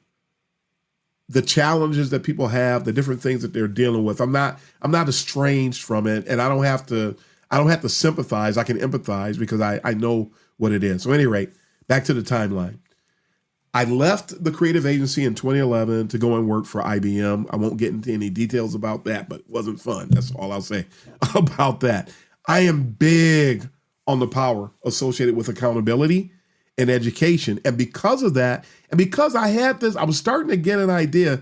the challenges that people have, the different things that they're dealing with. I'm not estranged from it, and I don't have to sympathize. I can empathize because I know what it is. So at any rate, back to the timeline. I left the creative agency in 2011 to go and work for IBM. I won't get into any details about that, but it wasn't fun. That's all I'll say about that. I am big on the power associated with accountability and education. And because of that, and because I had this, I was starting to get an idea,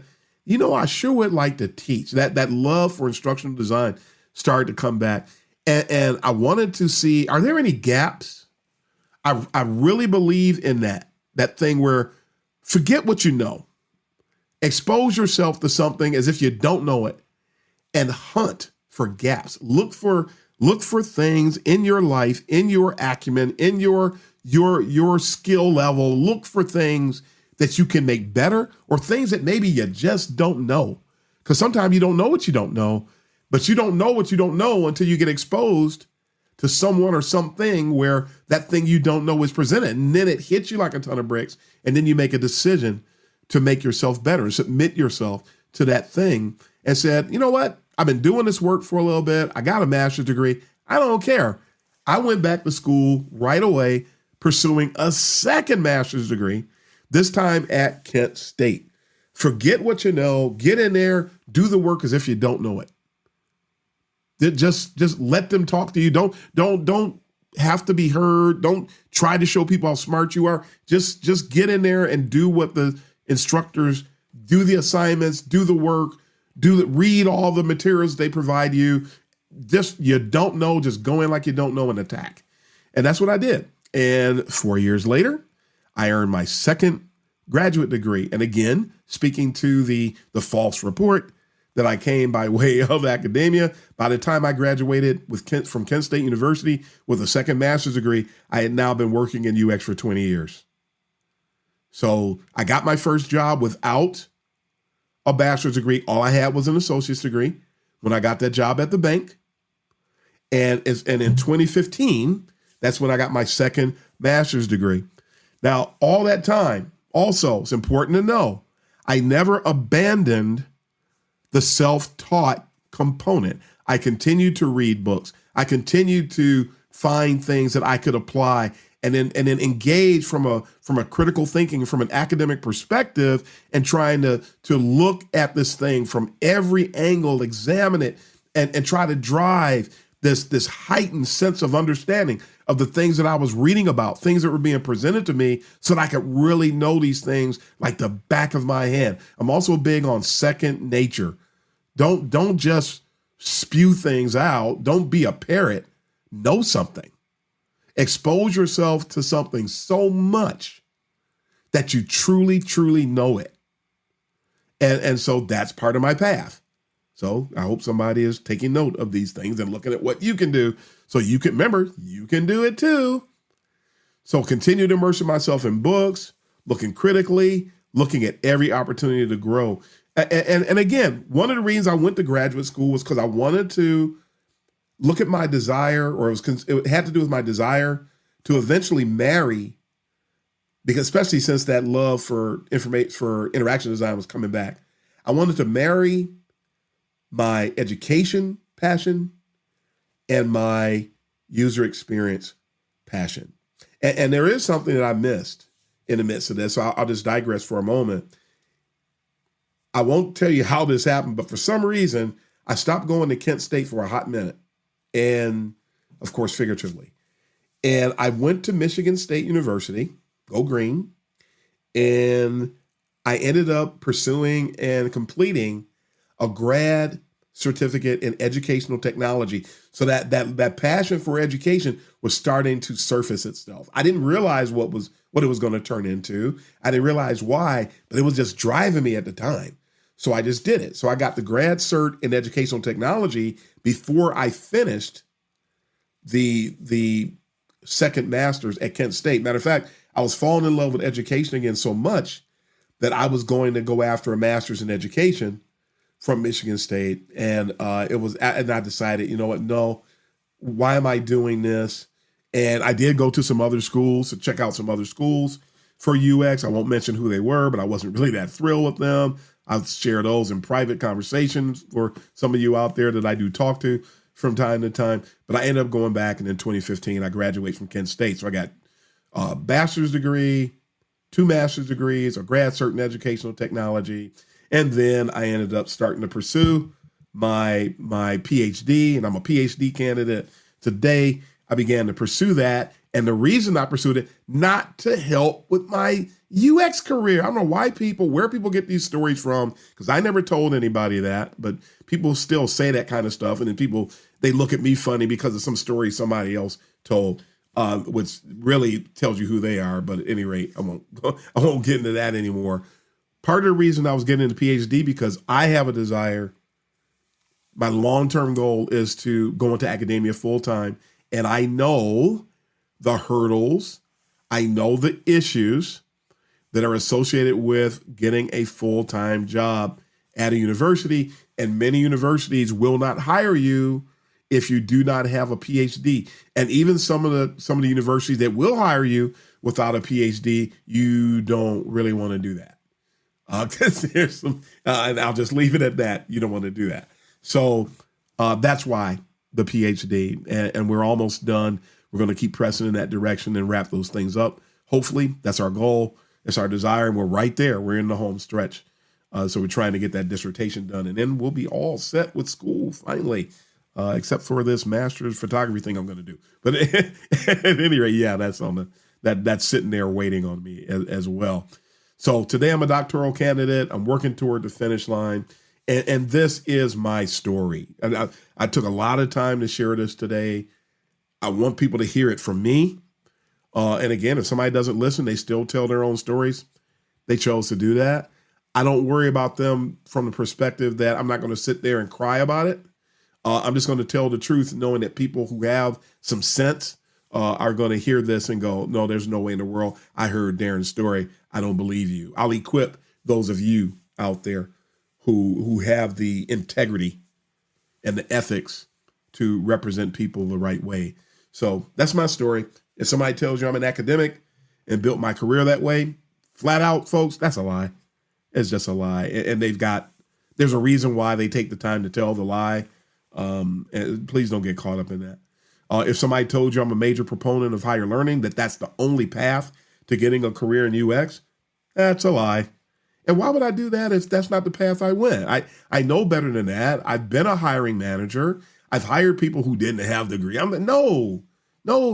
I sure would like to teach. That love for instructional design started to come back. And I wanted to see, are there any gaps? I really believe in that thing where forget what you know, expose yourself to something as if you don't know it, and hunt for gaps. Look for things in your life, in your acumen, in your skill level. Look for things that you can make better or things that maybe you just don't know. Because sometimes you don't know what you don't know, but you don't know what you don't know until you get exposed to someone or something where that thing you don't know is presented. And then it hits you like a ton of bricks. And then you make a decision to make yourself better, submit yourself to that thing and said, you know what? I've been doing this work for a little bit. I got a master's degree. I don't care. I went back to school right away, pursuing a second master's degree, this time at Kent State. Forget what you know, get in there, do the work as if you don't know it. Just let them talk to you. Don't have to be heard. Don't try to show people how smart you are. Just get in there and do what the instructors do, the assignments, do the work, read all the materials they provide you. You don't know, just go in like you don't know and attack. And that's what I did. And 4 years later, I earned my second graduate degree. And again, speaking to the false report, that I came by way of academia. By the time I graduated from Kent State University with a second master's degree, I had now been working in UX for 20 years. So I got my first job without a bachelor's degree. All I had was an associate's degree when I got that job at the bank. And in 2015, that's when I got my second master's degree. Now, all that time, also, it's important to know, I never abandoned the self-taught component. I continued to read books. I continued to find things that I could apply and then engage from a critical thinking, from an academic perspective, and trying to look at this thing from every angle, examine it, and try to drive this heightened sense of understanding of the things that I was reading about, things that were being presented to me, so that I could really know these things like the back of my hand. I'm also big on second nature. Don't just spew things out. Don't be a parrot. Know something. Expose yourself to something so much that you truly, truly know it. And so that's part of my path. So I hope somebody is taking note of these things and looking at what you can do so you can remember you can do it too. So continue to immerse myself in books, looking critically, looking at every opportunity to grow. And again, one of the reasons I went to graduate school was because I wanted to look at my desire, or it had to do with my desire to eventually marry, because especially since that love for interaction design was coming back, I wanted to marry my education passion and my user experience passion. And there is something that I missed in the midst of this, so I'll just digress for a moment. I won't tell you how this happened, but for some reason, I stopped going to Kent State for a hot minute, and of course, figuratively. And I went to Michigan State University, go green, and I ended up pursuing and completing a grad certificate in educational technology. So that passion for education was starting to surface itself. I didn't realize what it was going to turn into. I didn't realize why, but it was just driving me at the time. So I just did it. So I got the grad cert in educational technology before I finished the second master's at Kent State. Matter of fact, I was falling in love with education again so much that I was going to go after a master's in education from Michigan State. And I decided, you know what, no, why am I doing this? And I did go to some other schools to check out some other schools for UX. I won't mention who they were, but I wasn't really that thrilled with them. I'll share those in private conversations for some of you out there that I do talk to from time to time. But I ended up going back, and in 2015, I graduated from Kent State. So I got a bachelor's degree, 2 master's degrees, a grad cert in educational technology. And then I ended up starting to pursue my PhD, and I'm a PhD candidate today. I began to pursue that. And the reason I pursued it, not to help with my UX career. I don't know where people get these stories from, because I never told anybody that, but people still say that kind of stuff. And then they look at me funny because of some story somebody else told, which really tells you who they are. But at any rate, I won't get into that anymore. Part of the reason I was getting into PhD, because I have a desire. My long-term goal is to go into academia full-time. And I know the hurdles, I know the issues that are associated with getting a full-time job at a university. And many universities will not hire you if you do not have a PhD. And even some of the universities that will hire you without a PhD, you don't really want to do that. Because there's some, and I'll just leave it at that. You don't want to do that. So that's why the PhD, and we're almost done. We're going to keep pressing in that direction and wrap those things up. Hopefully, that's our goal. It's our desire, and we're right there. We're in the home stretch. So we're trying to get that dissertation done, and then we'll be all set with school finally, except for this master's photography thing I'm going to do. But at any rate, yeah, that's sitting there waiting on me as well. So today I'm a doctoral candidate. I'm working toward the finish line. And this is my story. And I took a lot of time to share this today. I want people to hear it from me. And again, if somebody doesn't listen, they still tell their own stories. They chose to do that. I don't worry about them from the perspective that I'm not going to sit there and cry about it. I'm just going to tell the truth, knowing that people who have some sense are going to hear this and go, no, there's no way in the world. I heard Darren's story. I don't believe you. I'll equip those of you out there who have the integrity and the ethics to represent people the right way. So that's my story. If somebody tells you I'm an academic and built my career that way, flat out, folks, that's a lie. It's just a lie. And there's a reason why they take the time to tell the lie. And please don't get caught up in that. If somebody told you I'm a major proponent of higher learning, that's the only path to getting a career in UX, that's a lie. And why would I do that if that's not the path I went? I know better than that. I've been a hiring manager. I've hired people who didn't have the degree. I'm like, no,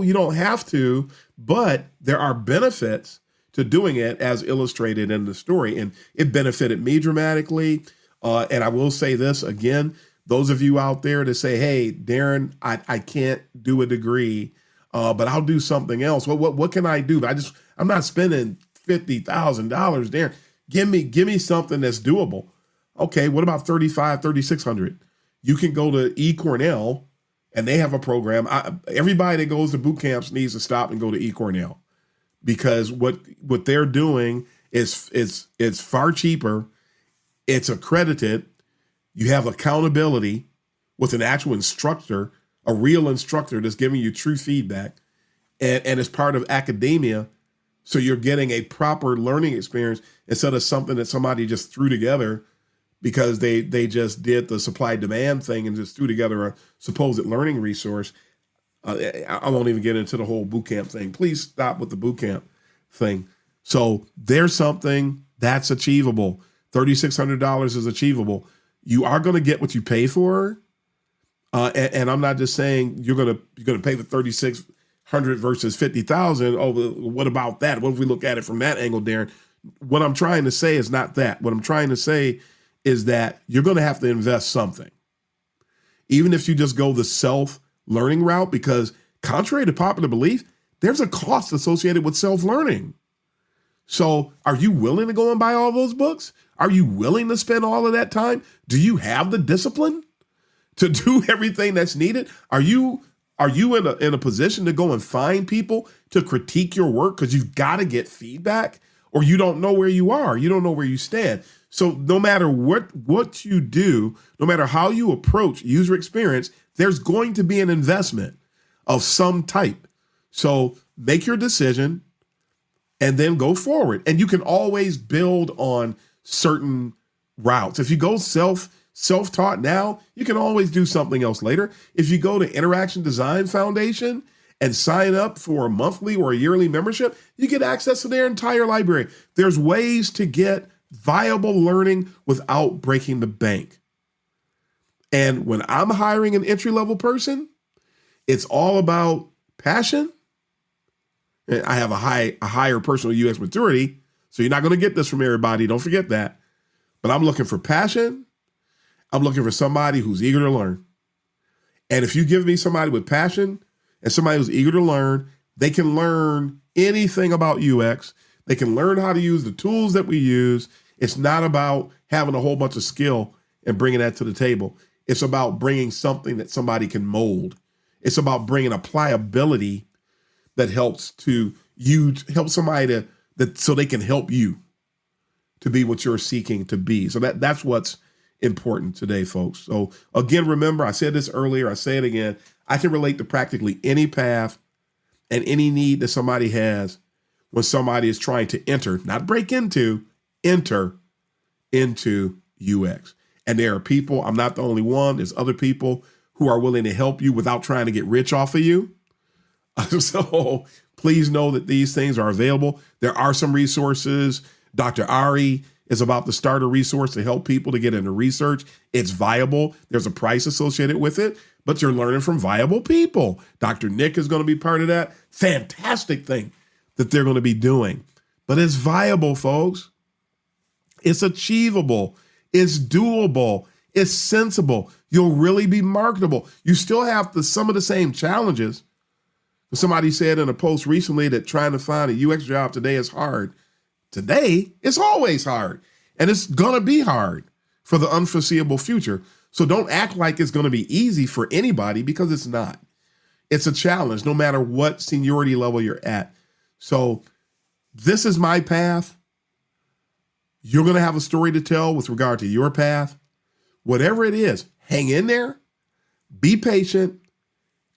you don't have to, but there are benefits to doing it as illustrated in the story. And it benefited me dramatically. And I will say this again, those of you out there that say, hey, Darren, I can't do a degree, but I'll do something else. What can I do? I'm not spending $50,000, Darren. Give me something that's doable. Okay, what about $3,600? You can go to eCornell, and they have a program. Everybody that goes to boot camps needs to stop and go to eCornell, because what they're doing is far cheaper. It's accredited. You have accountability with an actual instructor, a real instructor that's giving you true feedback, and it's part of academia. So you're getting a proper learning experience instead of something that somebody just threw together because they just did the supply demand thing and just threw together a supposed learning resource. I won't even get into the whole boot camp thing. Please stop with the boot camp thing. So there's something that's achievable. $3,600 is achievable. You are going to get what you pay for. And I'm not just saying you're going to pay the $3,600 versus $50,000. Oh, what about that? What if we look at it from that angle, Darren? What I'm trying to say is not that. What I'm trying to say is that you're going to have to invest something, even if you just go the self-learning route, because contrary to popular belief, there's a cost associated with self-learning. So are you willing to go and buy all those books? Are you willing to spend all of that time? Do you have the discipline to do everything that's needed? Are you in a position to go and find people to critique your work because you've got to get feedback, or you don't know where you are? You don't know where you stand. So no matter what you do, no matter how you approach user experience, there's going to be an investment of some type. So make your decision and then go forward. And you can always build on certain routes. If you go self-taught now, you can always do something else later. If you go to Interaction Design Foundation and sign up for a monthly or a yearly membership, you get access to their entire library. There's ways to get viable learning without breaking the bank. And when I'm hiring an entry-level person, it's all about passion. And I have a higher personal UX maturity, so you're not going to get this from everybody. Don't forget that. But I'm looking for passion. I'm looking for somebody who's eager to learn. And if you give me somebody with passion and somebody who's eager to learn, they can learn anything about UX. They can learn how to use the tools that we use. It's not about having a whole bunch of skill and bringing that to the table. It's about bringing something that somebody can mold. It's about bringing a pliability that helps somebody so they can help you to be what you're seeking to be. So that's what's important today, folks. So again, remember, I said this earlier, I say it again, I can relate to practically any path and any need that somebody has when somebody is trying to enter into UX. And there are people, I'm not the only one, there's other people who are willing to help you without trying to get rich off of you. So please know that these things are available. There are some resources. Dr. Ari is about to start a resource to help people to get into research. It's viable. There's a price associated with it, but you're learning from viable people. Dr. Nick is going to be part of that. Fantastic thing that they're going to be doing. But it's viable, folks. It's achievable. It's doable. It's sensible. You'll really be marketable. You still have some of the same challenges. Somebody said in a post recently that trying to find a UX job today is hard. Today, it's always hard. And it's going to be hard for the unforeseeable future. So don't act like it's going to be easy for anybody, because it's not. It's a challenge no matter what seniority level you're at. So this is my path. You're going to have a story to tell with regard to your path. Whatever it is, hang in there, be patient,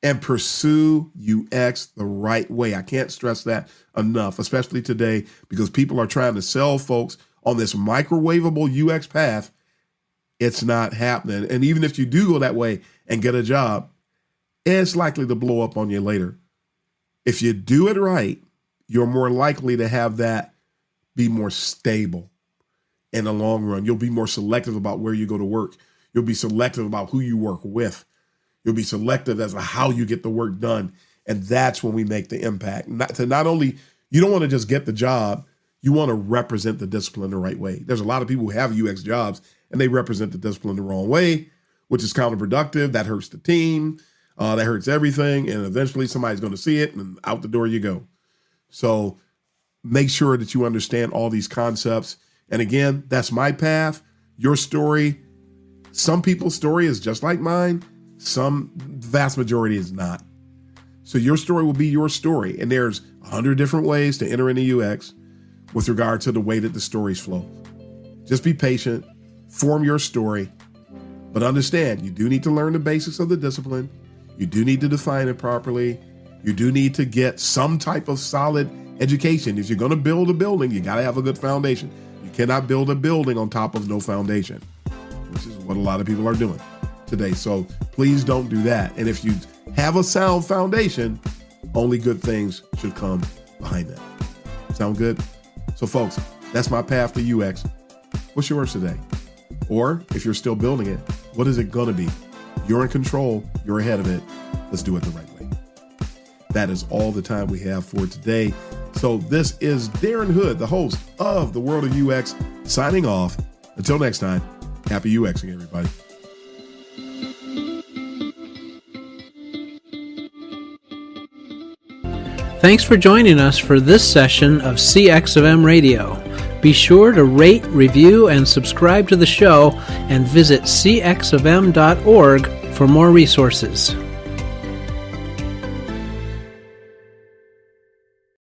and pursue UX the right way. I can't stress that enough, especially today, because people are trying to sell folks on this microwavable UX path. It's not happening. And even if you do go that way and get a job, it's likely to blow up on you later. If you do it right, you're more likely to have that be more stable in the long run. You'll be more selective about where you go to work. You'll be selective about who you work with. You'll be selective as to how you get the work done. And that's when we make the impact. Not only, you don't want to just get the job, you want to represent the discipline the right way. There's a lot of people who have UX jobs and they represent the discipline the wrong way, which is counterproductive. That hurts the team. That hurts everything. And eventually somebody's going to see it and out the door you go. So make sure that you understand all these concepts. And again, that's my path, your story. Some people's story is just like mine. The vast majority is not. So your story will be your story. And there's 100 different ways to enter into UX with regard to the way that the stories flow. Just be patient, form your story, but understand you do need to learn the basics of the discipline. You do need to define it properly. You do need to get some type of solid education. If you're going to build a building, you got to have a good foundation. You cannot build a building on top of no foundation, which is what a lot of people are doing today. So please don't do that. And if you have a sound foundation, only good things should come behind that. Sound good? So folks, that's my path to UX. What's yours today? Or if you're still building it, what is it going to be? You're in control. You're ahead of it. Let's do it the right way. That is all the time we have for today. So this is Darren Hood, the host of The World of UX, signing off. Until next time, happy UXing, everybody. Thanks for joining us for this session of CX of M Radio. Be sure to rate, review, and subscribe to the show, and visit cxofm.org for more resources.